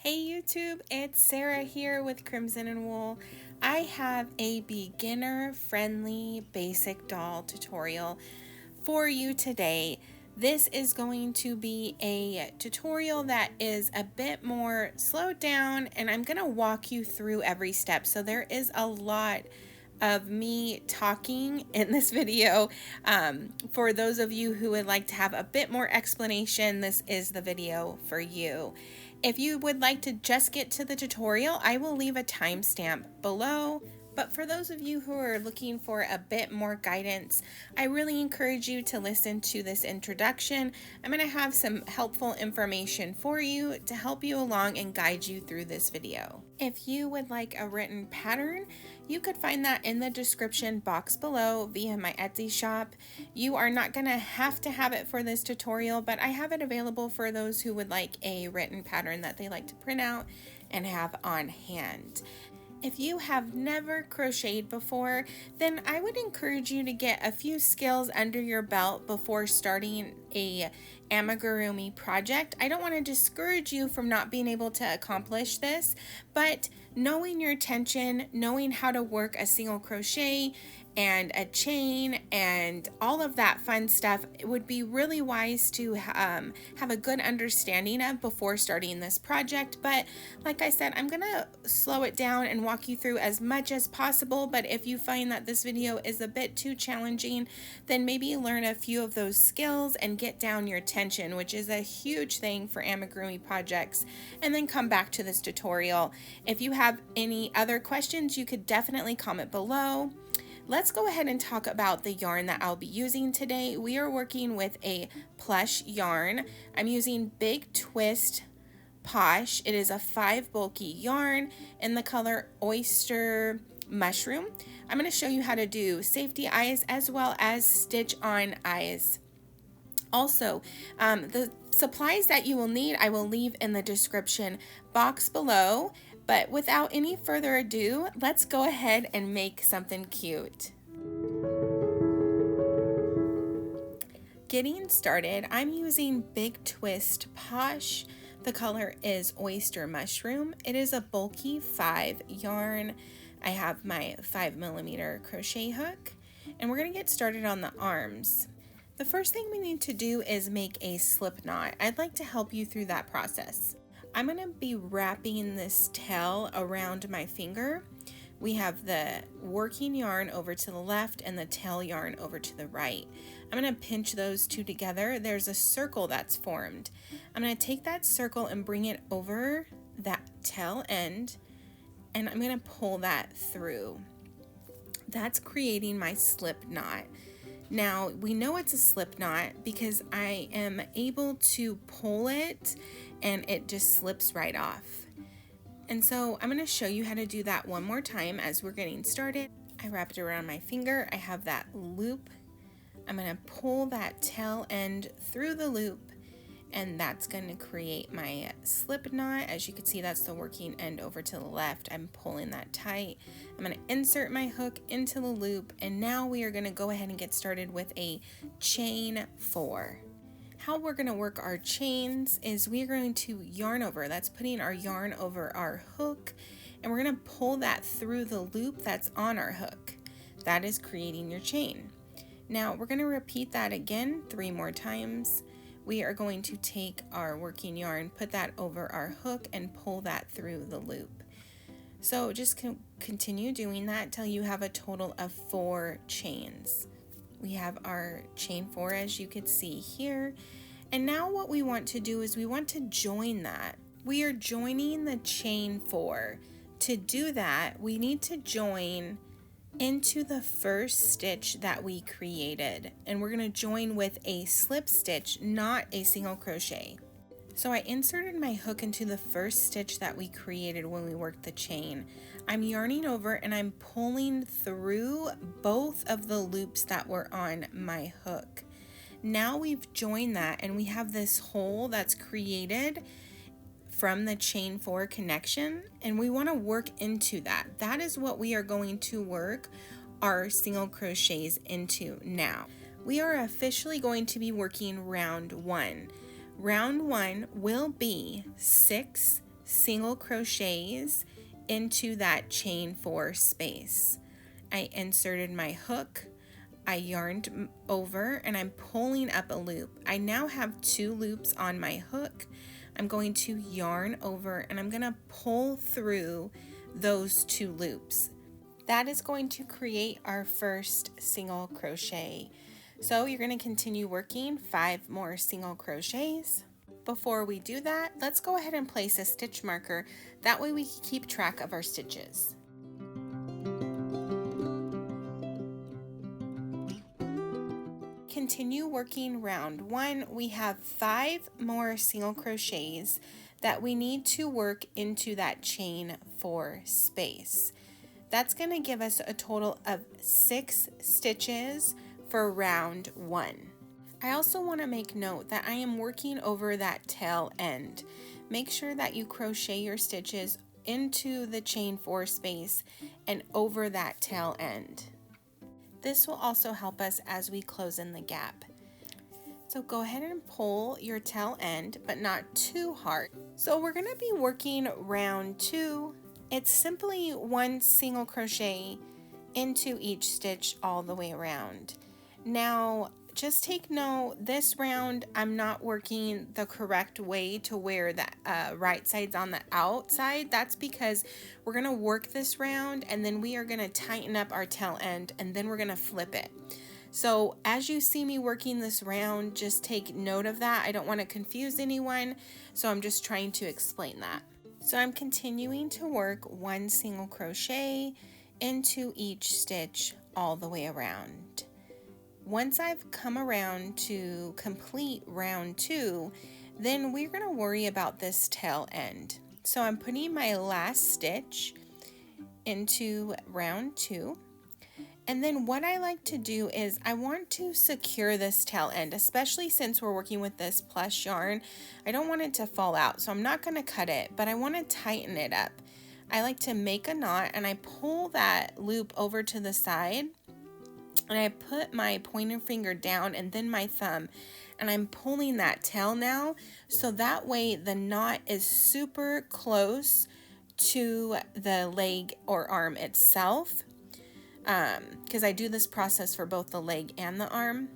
Hey YouTube, it's Sarah here with Crimson and Wool. I have a beginner friendly basic doll tutorial for you today. This is going to be a tutorial that is a bit more slowed down, and I'm going to walk you through every step. So there is a lot of me talking in this video. For those of you who would like to have a bit more explanation, this is the video for you. If you would like to just get to the tutorial, I will leave a timestamp below. But for those of you who are looking for a bit more guidance, I really encourage you to listen to this introduction. I'm going to have some helpful information for you to help you along and guide you through this video. If you would like a written pattern, you could find that in the description box below via my Etsy shop. You are not going to have it for this tutorial, but I have it available for those who would like a written pattern that they like to print out and have on hand. If you have never crocheted before, then I would encourage you to get a few skills under your belt before starting a Amigurumi project. I don't want to discourage you from not being able to accomplish this, but knowing your tension, knowing how to work a single crochet and a chain and all of that fun stuff, it would be really wise to have a good understanding of before starting this project. But like I said, I'm gonna slow it down and walk you through as much as possible. But if you find that this video is a bit too challenging, then maybe learn a few of those skills and get down your tension, which is a huge thing for amigurumi projects, and then come back to this tutorial. If you have any other questions, you could definitely comment below. Let's go ahead and talk about the yarn that I'll be using today. We are working with a plush yarn. I'm using Big Twist Posh. It is a 5 bulky yarn in the color Oyster Mushroom. I'm going to show you how to do safety eyes as well as stitch on eyes. Also, the supplies that you will need I will leave in the description box below. But without any further ado, let's go ahead and make something cute. Getting started, I'm using Big Twist Posh. The color is Oyster Mushroom. It is a bulky 5 yarn. I have my 5mm crochet hook, and we're going to get started on the arms. The first thing we need to do is make a slip knot. I'd like to help you through that process. I'm going to be wrapping this tail around my finger. We have the working yarn over to the left and the tail yarn over to the right. I'm going to pinch those two together. There's a circle that's formed. I'm going to take that circle and bring it over that tail end, and I'm going to pull that through. That's creating my slip knot. Now, we know it's a slip knot because I am able to pull it and it just slips right off. And so I'm going to show you how to do that one more time as we're getting started. I wrapped it around my finger. I have that loop. I'm going to pull that tail end through the loop, and that's going to create my slip knot. As you can see, that's the working end over to the left. I'm pulling that tight. I'm going to insert my hook into the loop, and now we are going to go ahead and get started with a chain 4. How we're going to work our chains is we're going to yarn over. That's putting our yarn over our hook, and we're going to pull that through the loop that's on our hook. That is creating your chain. Now we're going to repeat that again 3 more times. We are going to take our working yarn, put that over our hook, and pull that through the loop. So just continue doing that till you have a total of 4 chains. We have our chain 4 as you can see here. And now what we want to do is we want to join that. We are joining the chain 4. To do that, we need to join into the first stitch that we created, and we're going to join with a slip stitch, not a single crochet. So I inserted my hook into the first stitch that we created when we worked the chain. I'm yarning over and I'm pulling through both of the loops that were on my hook. Now we've joined that and we have this hole that's created from the chain 4 connection, and we want to work into that. That is what we are going to work our single crochets into now. We are officially going to be working round 1. Round 1 will be 6 single crochets into that chain 4 space. I inserted my hook, I yarned over, and I'm pulling up a loop. I now have 2 loops on my hook. I'm going to yarn over and I'm going to pull through those 2 loops. That is going to create our first single crochet. So you're going to continue working 5 more single crochets. Before we do that, let's go ahead and place a stitch marker. That way we can keep track of our stitches. Continue working round 1. We have 5 more single crochets that we need to work into that chain 4 space. That's going to give us a total of 6 stitches for round 1. I also want to make note that I am working over that tail end. Make sure that you crochet your stitches into the chain 4 space and over that tail end. This will also help us as we close in the gap. So go ahead and pull your tail end, but not too hard. So we're going to be working round 2. It's simply 1 single crochet into each stitch all the way around. Now, just take note, this round I'm not working the correct way to where the right side's on the outside. That's because we're going to work this round and then we are going to tighten up our tail end and then we're going to flip it. So as you see me working this round, just take note of that. I don't want to confuse anyone, so I'm just trying to explain that. So I'm continuing to work 1 single crochet into each stitch all the way around. Once I've come around to complete round 2, then we're going to worry about this tail end. So I'm putting my last stitch into round 2. And then what I like to do is I want to secure this tail end, especially since we're working with this plush yarn. I don't want it to fall out, so I'm not going to cut it, but I want to tighten it up. I like to make a knot and I pull that loop over to the side. And I put my pointer finger down and then my thumb, and I'm pulling that tail now, so that way the knot is super close to the leg or arm itself, because I do this process for both the leg and the arm.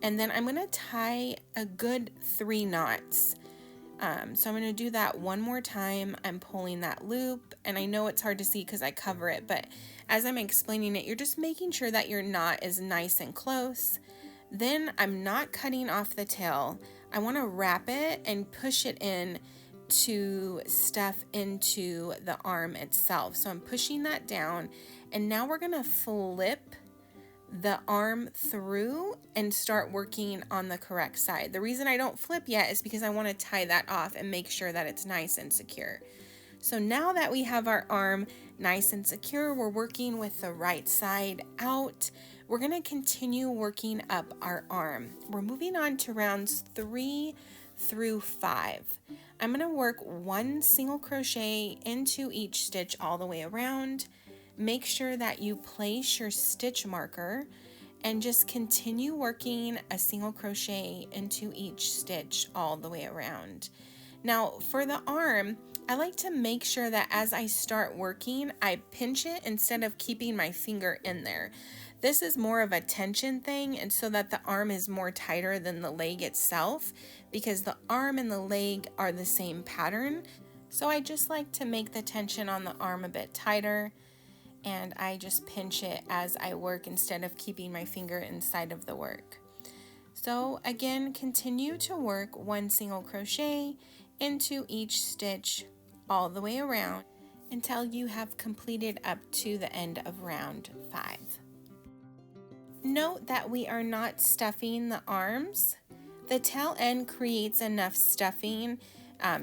And then I'm going to tie a good 3 knots. So I'm going to do that one more time. I'm pulling that loop, and I know it's hard to see because I cover it, but as I'm explaining it, you're just making sure that your knot is nice and close. Then I'm not cutting off the tail. I want to wrap it and push it in to stuff into the arm itself. So I'm pushing that down, and now we're going to flip the arm through and start working on the correct side. The reason I don't flip yet is because I want to tie that off and make sure that it's nice and secure. So now that we have our arm nice and secure, we're working with the right side out. We're going to continue working up our arm. We're moving on to rounds 3 through 5. I'm going to work 1 single crochet into each stitch all the way around. Make sure that you place your stitch marker and just continue working a single crochet into each stitch all the way around. Now for the arm, I like to make sure that as I start working, I pinch it instead of keeping my finger in there. This is more of a tension thing, and so that the arm is more tighter than the leg itself, because the arm and the leg are the same pattern. So I just like to make the tension on the arm a bit tighter, and I just pinch it as I work instead of keeping my finger inside of the work. So again, continue to work 1 single crochet into each stitch all the way around until you have completed up to the end of round 5. Note that we are not stuffing the arms. The tail end creates enough stuffing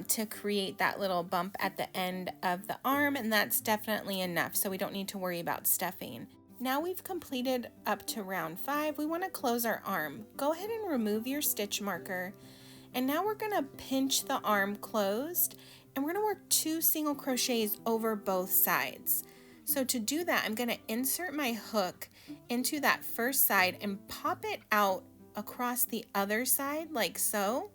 to create that little bump at the end of the arm, and that's definitely enough, so we don't need to worry about stuffing. Now we've completed up to round 5, we want to close our arm. Go ahead and remove your stitch marker, and now we're going to pinch the arm closed, and we're going to work 2 single crochets over both sides. So to do that, I'm going to insert my hook into that first side and pop it out across the other side like so.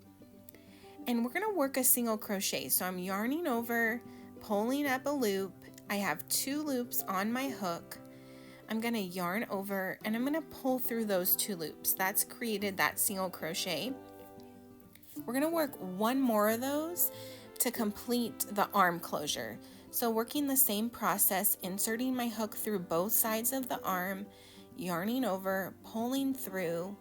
And we're going to work a single crochet. So I'm yarning over, pulling up a loop. I have 2 loops on my hook. I'm going to yarn over and I'm going to pull through those 2 loops. That's created that single crochet. We're going to work 1 more of those to complete the arm closure. So working the same process, inserting my hook through both sides of the arm, yarning over, pulling through.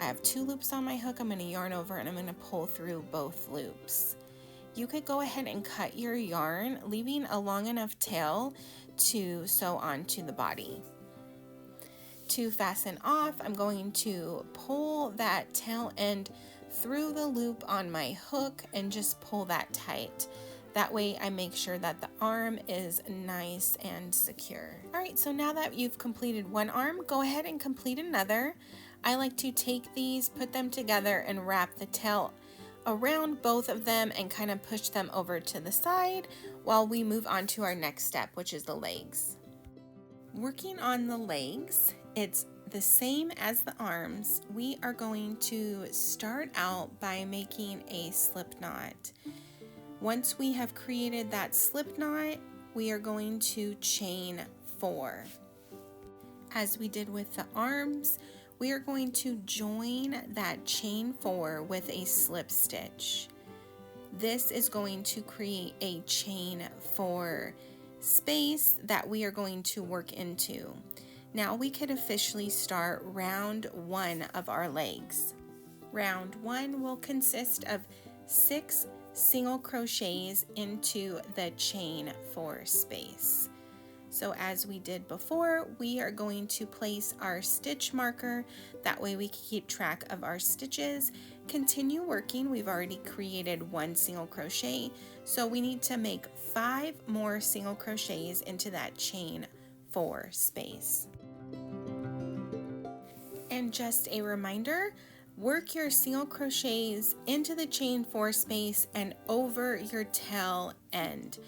I have 2 loops on my hook. I'm going to yarn over and I'm going to pull through both loops. You could go ahead and cut your yarn, leaving a long enough tail to sew onto the body. To fasten off, I'm going to pull that tail end through the loop on my hook and just pull that tight. That way I make sure that the arm is nice and secure. All right, so now that you've completed one arm, go ahead and complete another. I like to take these, put them together, and wrap the tail around both of them and kind of push them over to the side while we move on to our next step, which is the legs. Working on the legs, it's the same as the arms. We are going to start out by making a slip knot. Once we have created that slip knot, we are going to chain 4. As we did with the arms, we are going to join that chain 4 with a slip stitch. This is going to create a chain 4 space that we are going to work into. Now we could officially start round 1 of our legs. Round 1 will consist of 6 single crochets into the chain 4 space. So as we did before, we are going to place our stitch marker. That way we can keep track of our stitches. Continue working. We've already created 1 single crochet, so we need to make 5 more single crochets into that chain 4 space. And just a reminder, work your single crochets into the chain 4 space and over your tail end.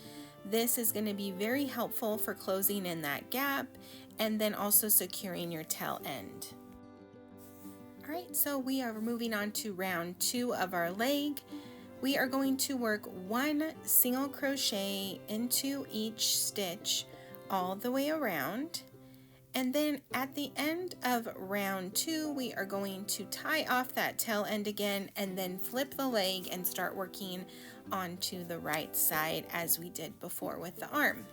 This is going to be very helpful for closing in that gap and then also securing your tail end. All right, so we are moving on to round 2 of our leg. We are going to work 1 single crochet into each stitch all the way around. And then at the end of round 2, we are going to tie off that tail end again and then flip the leg and start working onto the right side as we did before with the arm.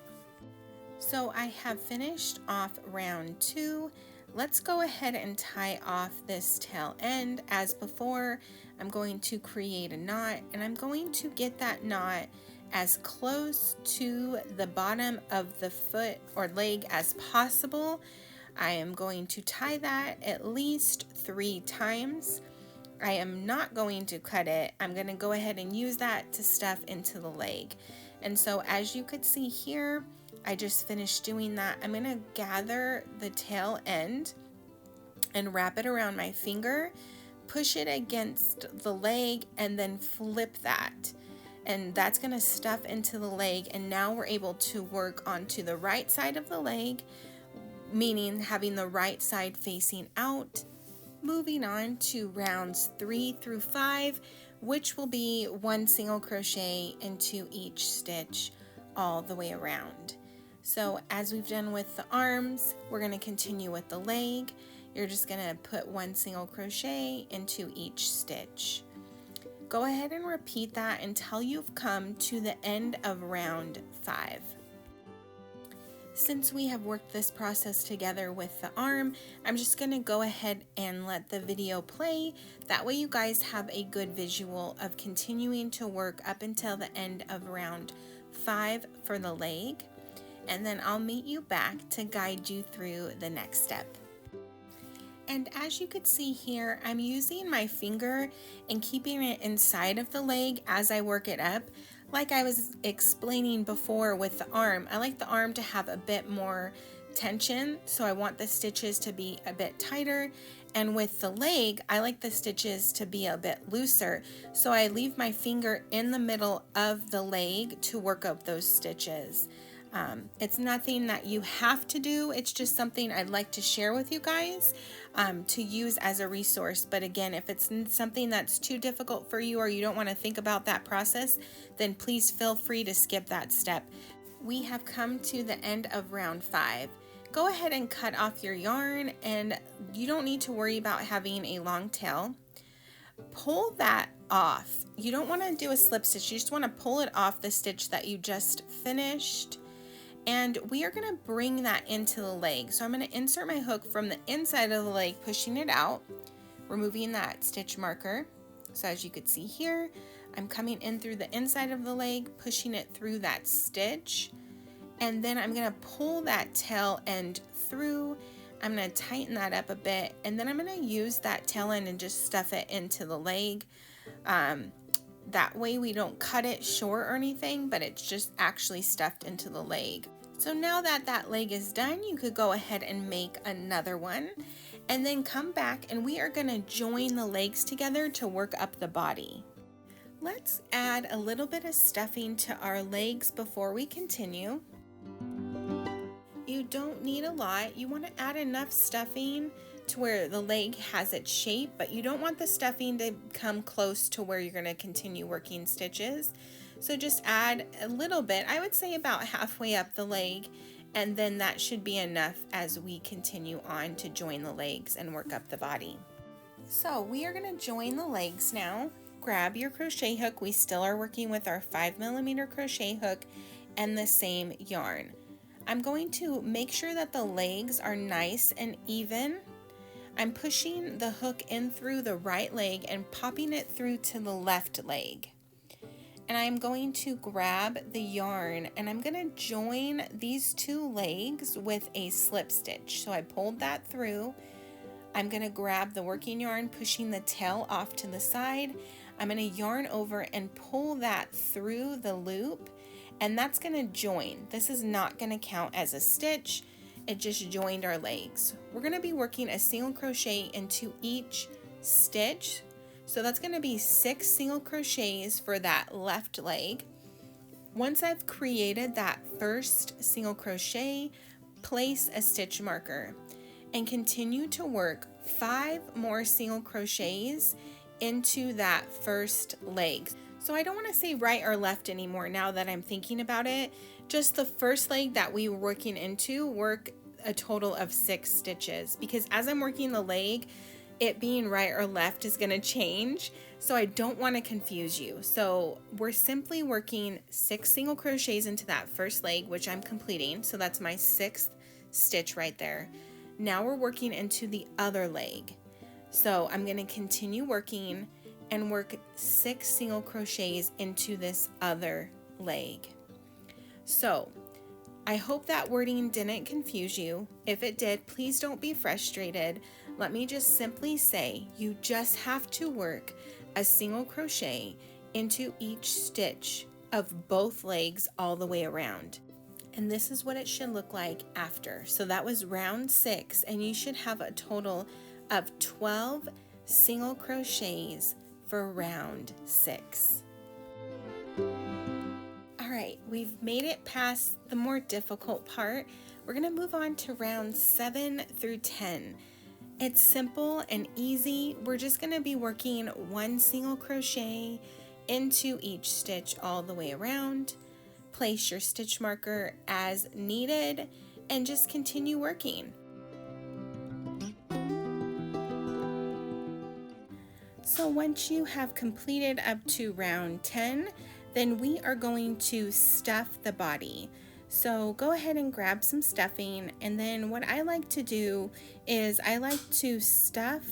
So I have finished off round 2. Let's go ahead and tie off this tail end. As before, I'm going to create a knot and I'm going to get that knot as close to the bottom of the foot or leg as possible. I am going to tie that at least 3 times. I am not going to cut it. I'm going to go ahead and use that to stuff into the leg. And so as you could see here, I just finished doing that. I'm going to gather the tail end and wrap it around my finger, push it against the leg, and then flip that. And that's going to stuff into the leg. And now we're able to work onto the right side of the leg, meaning having the right side facing out. Moving on to rounds 3 through 5, which will be 1 single crochet into each stitch all the way around. So as we've done with the arms, we're going to continue with the leg. You're just going to put 1 single crochet into each stitch. Go ahead and repeat that until you've come to the end of round 5. Since we have worked this process together with the arm, I'm just going to go ahead and let the video play. That way you guys have a good visual of continuing to work up until the end of round 5 for the leg. And then I'll meet you back to guide you through the next step. And as you can see here, I'm using my finger and keeping it inside of the leg as I work it up. Like I was explaining before with the arm, I like the arm to have a bit more tension, so I want the stitches to be a bit tighter. And with the leg, I like the stitches to be a bit looser, so I leave my finger in the middle of the leg to work up those stitches. It's nothing that you have to do. It's just something I'd like to share with you guys to use as a resource. But again, if it's something that's too difficult for you or you don't want to think about that process, then please feel free to skip that step. We have come to the end of round 5. Go ahead and cut off your yarn, and you don't need to worry about having a long tail. Pull that off. You don't want to do a slip stitch. You just want to pull it off the stitch that you just finished. And we are going to bring that into the leg. So I'm going to insert my hook from the inside of the leg, pushing it out, removing that stitch marker. So as you can see here, I'm coming in through the inside of the leg, pushing it through that stitch. And then I'm going to pull that tail end through. I'm going to tighten that up a bit. And then I'm going to use that tail end and just stuff it into the leg. That way we don't cut it short or anything, but it's just actually stuffed into the leg. So now that that leg is done, you could go ahead and make another one and then come back, and we are going to join the legs together to work up the body. Let's add a little bit of stuffing to our legs before we continue. You don't need a lot. You want to add enough stuffing to where the leg has its shape, but you don't want the stuffing to come close to where you're going to continue working stitches. So just add a little bit, I would say about halfway up the leg, and then that should be enough as we continue on to join the legs and work up the body. So we are going to join the legs now. Grab your crochet hook. We still are working with our 5mm crochet hook and the same yarn. I'm going to make sure that the legs are nice and even. I'm pushing the hook in through the right leg and popping it through to the left leg. And I'm going to grab the yarn and I'm going to join these two legs with a slip stitch. So I pulled that through. I'm going to grab the working yarn, pushing the tail off to the side. I'm going to yarn over and pull that through the loop, and that's going to join. This is not going to count as a stitch. It just joined our legs. We're going to be working a single crochet into each stitch. So that's going to be 6 single crochets for that left leg. Once I've created that first single crochet, place a stitch marker and continue to work 5 more single crochets into that first leg. So I don't want to say right or left anymore now that I'm thinking about it. Just the first leg that we were working into, work a total of 6 stitches, because as I'm working the leg, it being right or left is going to change. So I don't want to confuse you. So we're simply working 6 single crochets into that first leg, which I'm completing. So that's my 6th stitch right there. Now we're working into the other leg. So I'm going to continue working and work 6 single crochets into this other leg. So I hope that wording didn't confuse you. If it did, please don't be frustrated. Let me just simply say you just have to work a single crochet into each stitch of both legs all the way around. And this is what it should look like after. So that was round 6, and you should have a total of 12 single crochets for round 6. All right, we've made it past the more difficult part. We're going to move on to round 7 through 10. It's simple and easy. We're just going to be working 1 single crochet into each stitch all the way around. Place your stitch marker as needed and just continue working. So once you have completed up to round 10, then we are going to stuff the body. So go ahead and grab some stuffing, and then what I like to do is I like to stuff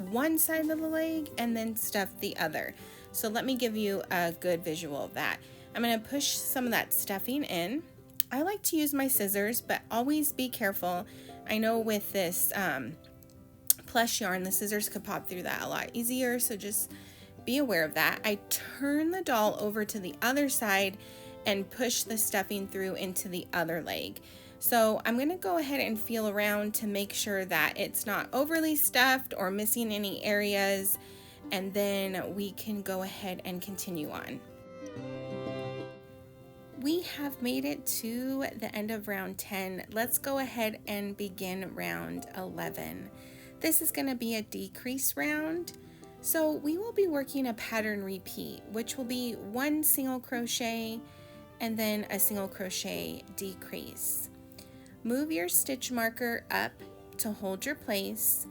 one side of the leg and then stuff the other. So let me give you a good visual of that. I'm going to push some of that stuffing in. I like to use my scissors, but always be careful. I know with this plush yarn, the scissors could pop through that a lot easier, so just be aware of that. I turn the doll over to the other side and push the stuffing through into the other leg. So I'm going to go ahead and feel around to make sure that it's not overly stuffed or missing any areas, and then we can go ahead and continue on. we have made it to the end of round 10. Let's go ahead and begin round 11. This is going to be a decrease round. So we will be working a pattern repeat, which will be 1 single crochet and then a single crochet decrease. Move your stitch marker up to hold your place.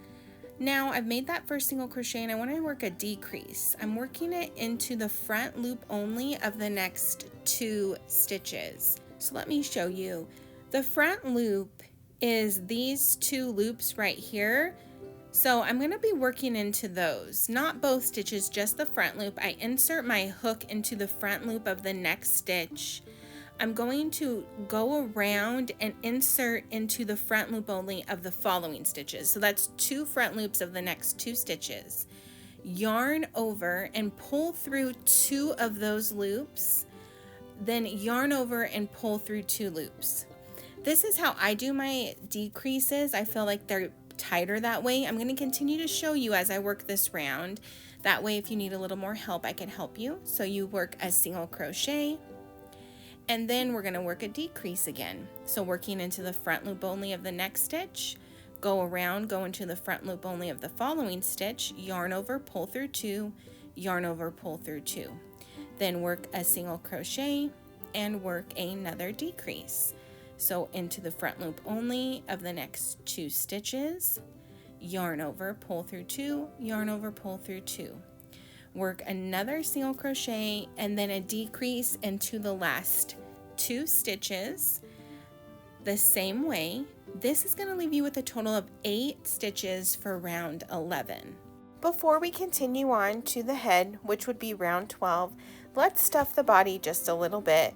Now I've made that first single crochet and I want to work a decrease. I'm working it into the front loop only of the next 2 stitches. So let me show you. The front loop is these 2 loops right here. So I'm going to be working into those, not both stitches, just the front loop. I insert my hook into the front loop of the next stitch. I'm going to go around and insert into the front loop only of the following stitches. So that's 2 front loops of the next 2 stitches. Yarn over and pull through 2 of those loops, then yarn over and pull through 2 loops. This is how I do my decreases. I feel like they're tighter that way. I'm going to continue to show you as I work this round. That way, if you need a little more help, I can help you. So you work a single crochet, and then we're going to work a decrease again. So working into the front loop only of the next stitch, go around, go into the front loop only of the following stitch, yarn over, pull through 2, yarn over, pull through 2. Then work a single crochet and work another decrease. So into the front loop only of the next 2 stitches, yarn over, pull through 2, yarn over, pull through 2. Work another single crochet and then a decrease into the last 2 stitches the same way. This is going to leave you with a total of 8 stitches for round 11. Before we continue on to the head, which would be round 12, let's stuff the body just a little bit.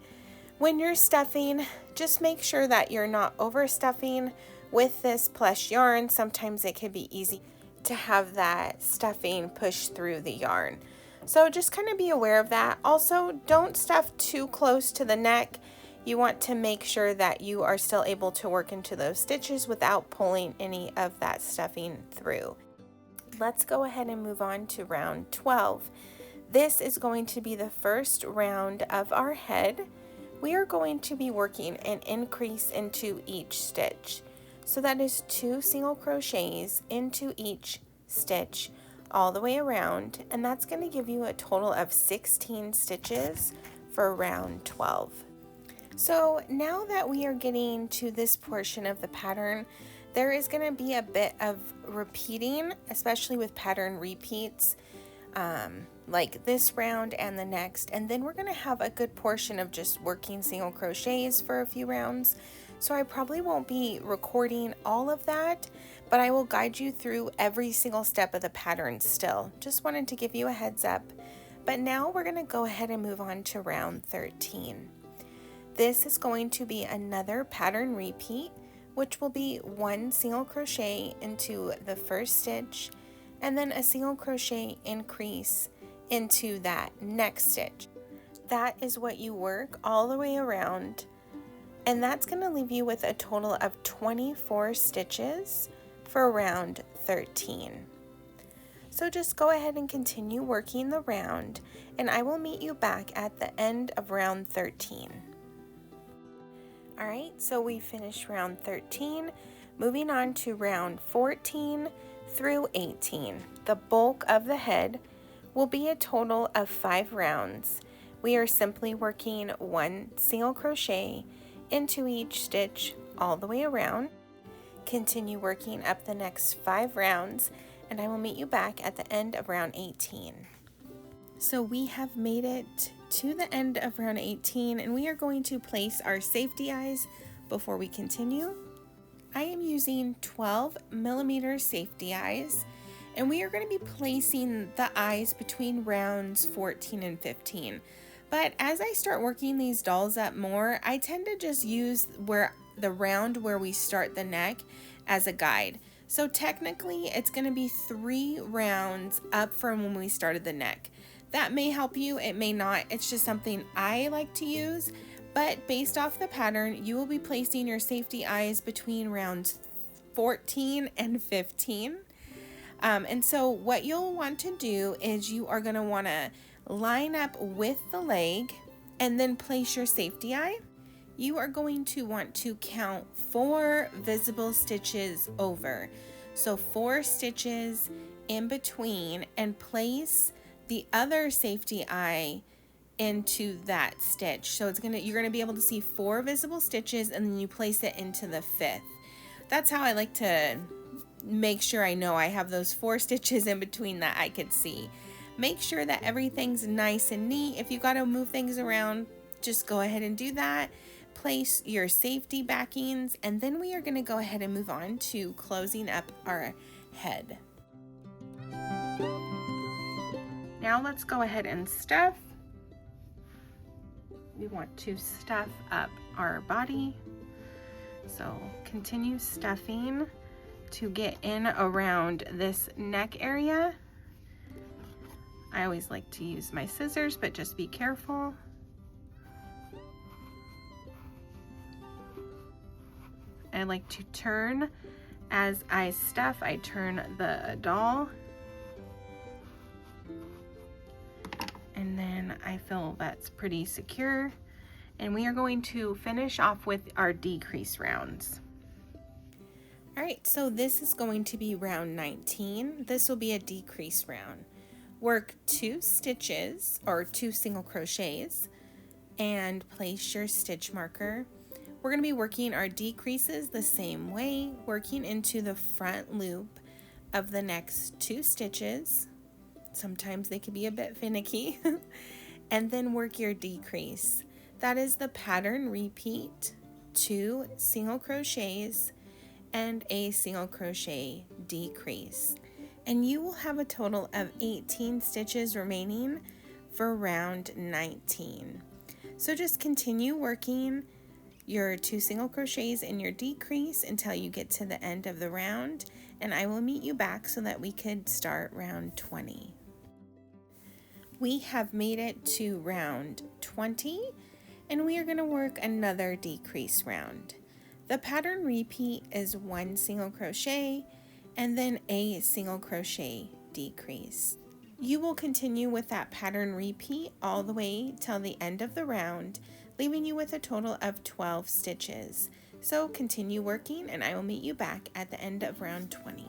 When you're stuffing, just make sure that you're not overstuffing with this plush yarn. Sometimes it can be easy to have that stuffing push through the yarn. So just kind of be aware of that. Also, don't stuff too close to the neck. You want to make sure that you are still able to work into those stitches without pulling any of that stuffing through. Let's go ahead and move on to round 12. This is going to be the first round of our head. We are going to be working an increase into each stitch. So that is 2 single crochets into each stitch all the way around, and that's going to give you a total of 16 stitches for round 12. So now that we are getting to this portion of the pattern, there is going to be a bit of repeating, especially with pattern repeats, like this round and the next, and then we're going to have a good portion of just working single crochets for a few rounds. So I probably won't be recording all of that, but I will guide you through every single step of the pattern still. Just wanted to give you a heads up. But now we're going to go ahead and move on to round 13. This is going to be another pattern repeat, which will be 1 single crochet into the first stitch and then a single crochet increase into that next stitch. That is what you work all the way around, and that's going to leave you with a total of 24 stitches for round 13. So just go ahead and continue working the round, and I will meet you back at the end of round 13. Alright, so we finished round 13, moving on to round 14 through 18. The bulk of the head will be a total of 5 rounds. We are simply working 1 single crochet into each stitch all the way around. Continue working up the next 5 rounds, and I will meet you back at the end of round 18. So we have made it to the end of round 18, and we are going to place our safety eyes before we continue. I am using 12mm safety eyes, and we are going to be placing the eyes between rounds 14 and 15. But as I start working these dolls up more, I tend to just use the round where we start the neck as a guide. So technically it's going to be 3 rounds up from when we started the neck. That may help you, it may not. It's just something I like to use. But based off the pattern, you will be placing your safety eyes between rounds 14 and 15. And so what you'll want to do is you are going to want to line up with the leg and then place your safety eye. You are going to want to count 4 visible stitches over. So 4 stitches in between, and place the other safety eye into that stitch. So you're gonna be able to see 4 visible stitches, and then you place it into the 5th. That's how I like to make sure I know I have those 4 stitches in between that I could see. Make sure that everything's nice and neat. If you gotta move things around, just go ahead and do that. Place your safety backings, and then we are gonna go ahead and move on to closing up our head. Now let's go ahead and stuff. We want to stuff up our body. So continue stuffing to get in around this neck area. I always like to use my scissors, but just be careful. I like to turn as I stuff. I turn the doll. And then I feel that's pretty secure. And we are going to finish off with our decrease rounds. All right, so this is going to be round 19. This will be a decrease round. Work 2 stitches or 2 single crochets and place your stitch marker. We're going to be working our decreases the same way, working into the front loop of the next 2 stitches. Sometimes they can be a bit finicky. And then work your decrease. That is the pattern repeat, 2 single crochets and a single crochet decrease. And you will have a total of 18 stitches remaining for round 19. So just continue working your 2 single crochets in your decrease until you get to the end of the round, and I will meet you back so that we could start round 20. We have made it to round 20, and we are going to work another decrease round. The pattern repeat is 1 single crochet and then a single crochet decrease. You will continue with that pattern repeat all the way till the end of the round, leaving you with a total of 12 stitches. So continue working, and I will meet you back at the end of round 20.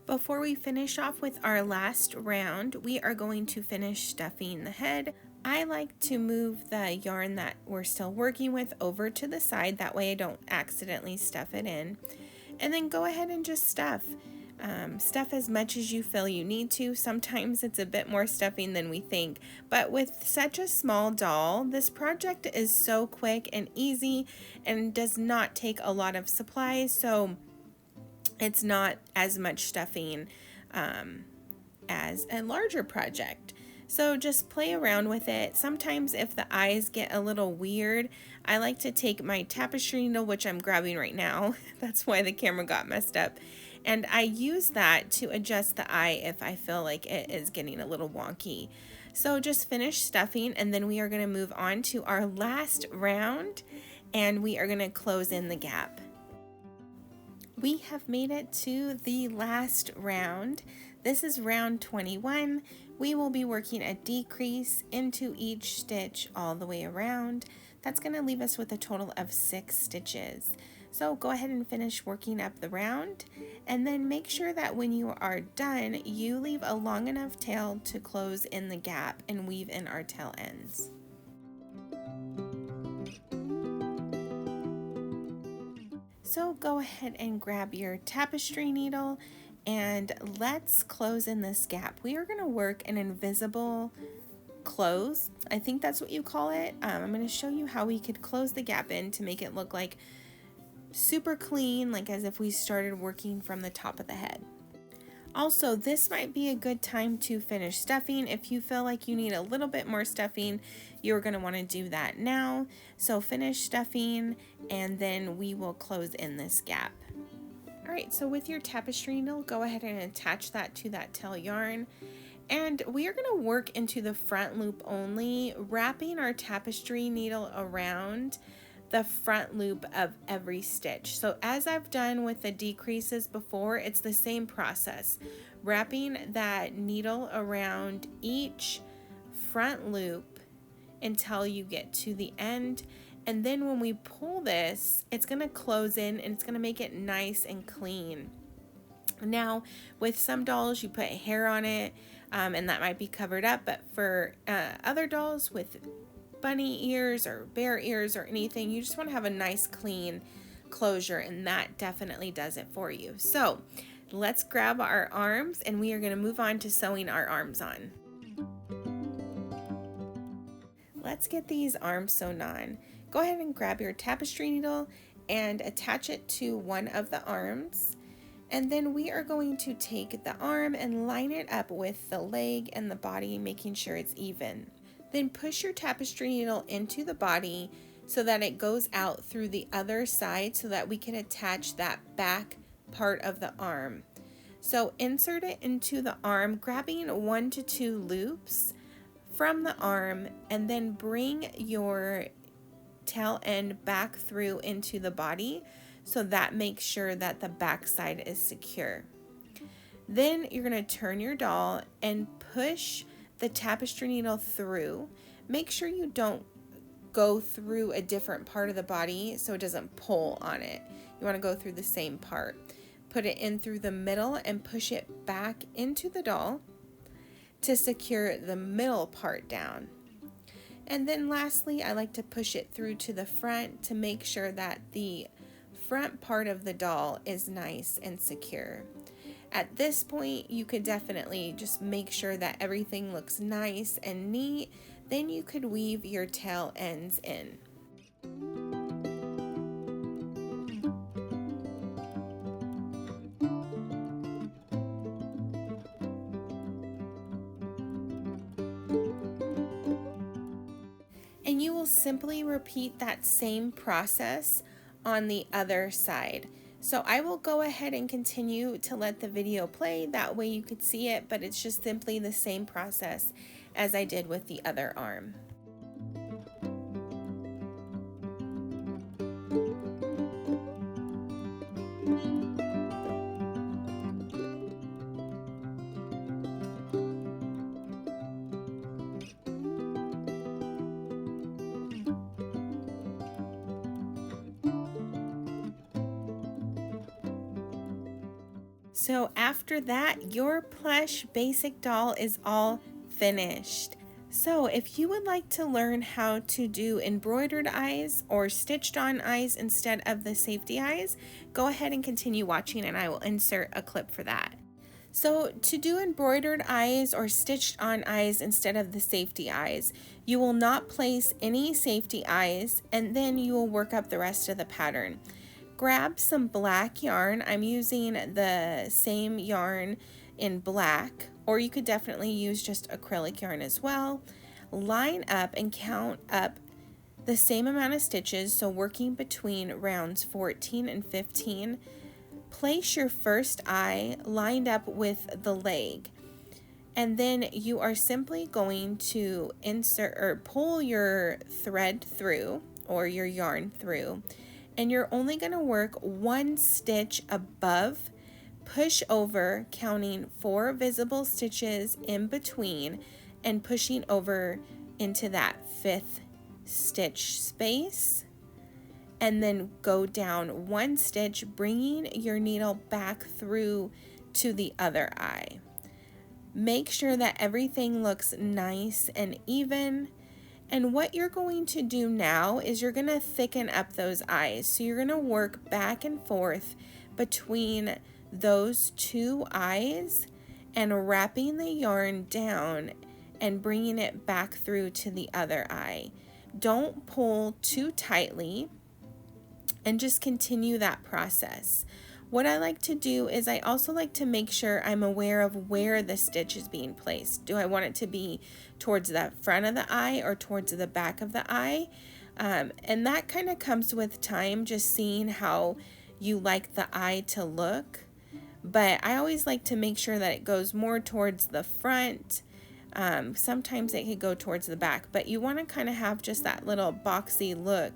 Before we finish off with our last round, we are going to finish stuffing the head. I like to move the yarn that we're still working with over to the side, that way I don't accidentally stuff it in. And then go ahead and just stuff. Stuff as much as you feel you need to. Sometimes it's a bit more stuffing than we think, but with such a small doll, this project is so quick and easy and does not take a lot of supplies, so it's not as much stuffing as a larger project. So just play around with it. Sometimes if the eyes get a little weird, I like to take my tapestry needle, which I'm grabbing right now. That's why the camera got messed up. And I use that to adjust the eye if I feel like it is getting a little wonky. So just finish stuffing, and then we are going to move on to our last round, and we are going to close in the gap. We have made it to the last round. This is round 21. We will be working a decrease into each stitch all the way around. That's going to leave us with a total of 6 stitches. So go ahead and finish working up the round, and then make sure that when you are done, you leave a long enough tail to close in the gap and weave in our tail ends. So go ahead and grab your tapestry needle and let's close in this gap. We are going to work an invisible close. I think that's what you call it. I'm going to show you how we could close the gap in to make it look like super clean, like as if we started working from the top of the head. Also, this might be a good time to finish stuffing. If you feel like you need a little bit more stuffing, you're going to want to do that now. So finish stuffing, and then we will close in this gap. All right, so with your tapestry needle, go ahead and attach that to that tail yarn. And we are going to work into the front loop only, wrapping our tapestry needle around the front loop of every stitch. So as I've done with the decreases before, it's the same process. Wrapping that needle around each front loop until you get to the end. And then when we pull this, it's going to close in and it's going to make it nice and clean. Now, with some dolls, you put hair on it, and that might be covered up. But for other dolls with bunny ears or bear ears or anything, you just want to have a nice clean closure, and that definitely does it for you. So let's grab our arms and we are going to move on to sewing our arms on. Let's get these arms sewn on. Go ahead and grab your tapestry needle and attach it to one of the arms. And then we are going to take the arm and line it up with the leg and the body, making sure it's even. Then push your tapestry needle into the body so that it goes out through the other side so that we can attach that back part of the arm. So insert it into the arm, grabbing 1 to 2 loops from the arm, and then bring your tail end back through into the body so that makes sure that the back side is secure. Then you're going to turn your doll and push the tapestry needle through. Make sure you don't go through a different part of the body so it doesn't pull on it. You want to go through the same part. Put it in through the middle and push it back into the doll to secure the middle part down. And then lastly, I like to push it through to the front to make sure that the front part of the doll is nice and secure. At this point, you could definitely just make sure that everything looks nice and neat. Then you could weave your tail ends in. And you will simply repeat that same process on the other side. So I will go ahead and continue to let the video play, that way you could see it, but it's just simply the same process as I did with the other arm. So after that, your plush basic doll is all finished. So if you would like to learn how to do embroidered eyes or stitched on eyes instead of the safety eyes, go ahead and continue watching and I will insert a clip for that. So to do embroidered eyes or stitched on eyes instead of the safety eyes, you will not place any safety eyes and then you will work up the rest of the pattern. Grab some black yarn. I'm using the same yarn in black, or you could definitely use just acrylic yarn as well. Line up and count up the same amount of stitches, so working between rounds 14 and 15. Place your first eye lined up with the leg, and then you are simply going to insert or pull your thread through or your yarn through, and you're only going to work 1 stitch above, push over, counting 4 visible stitches in between, and pushing over into that 5th stitch space, and then go down 1 stitch, bringing your needle back through to the other eye. Make sure that everything looks nice and even. And what you're going to do now is you're going to thicken up those eyes. So you're going to work back and forth between those 2 eyes and wrapping the yarn down and bringing it back through to the other eye. Don't pull too tightly and just continue that process. What I like to do is I also like to make sure I'm aware of where the stitch is being placed. Do I want it to be towards the front of the eye or towards the back of the eye? And that kind of comes with time, just seeing how you like the eye to look. But I always like to make sure that it goes more towards the front. Sometimes it could go towards the back, but you want to kind of have just that little boxy look.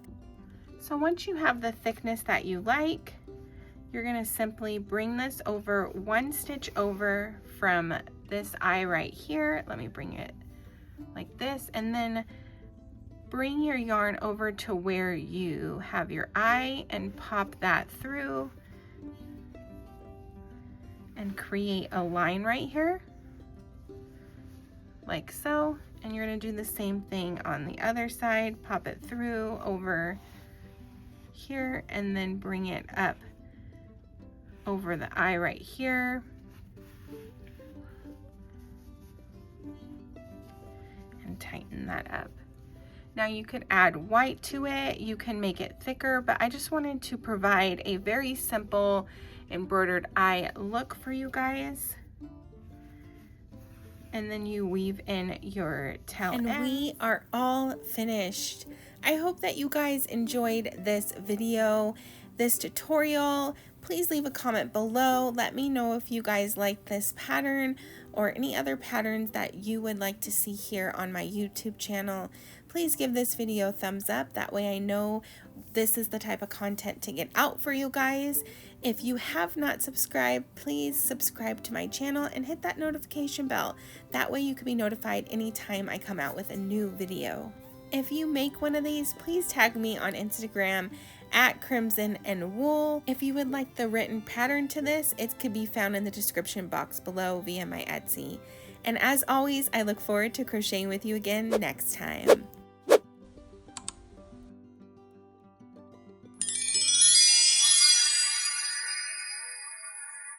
So once you have the thickness that you like, you're gonna simply bring this over one stitch over from this eye right here. Let me bring it like this, and then bring your yarn over to where you have your eye and pop that through and create a line right here, like so. And you're gonna do the same thing on the other side, pop it through over here, and then bring it up over the eye right here. And tighten that up. Now you could add white to it, you can make it thicker, but I just wanted to provide a very simple embroidered eye look for you guys. And then you weave in your tail end. And we are all finished. I hope that you guys enjoyed this video, this tutorial. Please leave a comment below. Let me know if you guys like this pattern or any other patterns that you would like to see here on my YouTube channel. Please give this video a thumbs up. That way I know this is the type of content to get out for you guys. If you have not subscribed, please subscribe to my channel and hit that notification bell. That way you can be notified anytime I come out with a new video. If you make one of these, please tag me on Instagram at Crimson and Wool. If you would like the written pattern to this, it could be found in the description box below via my Etsy. And as always, I look forward to crocheting with you again next time.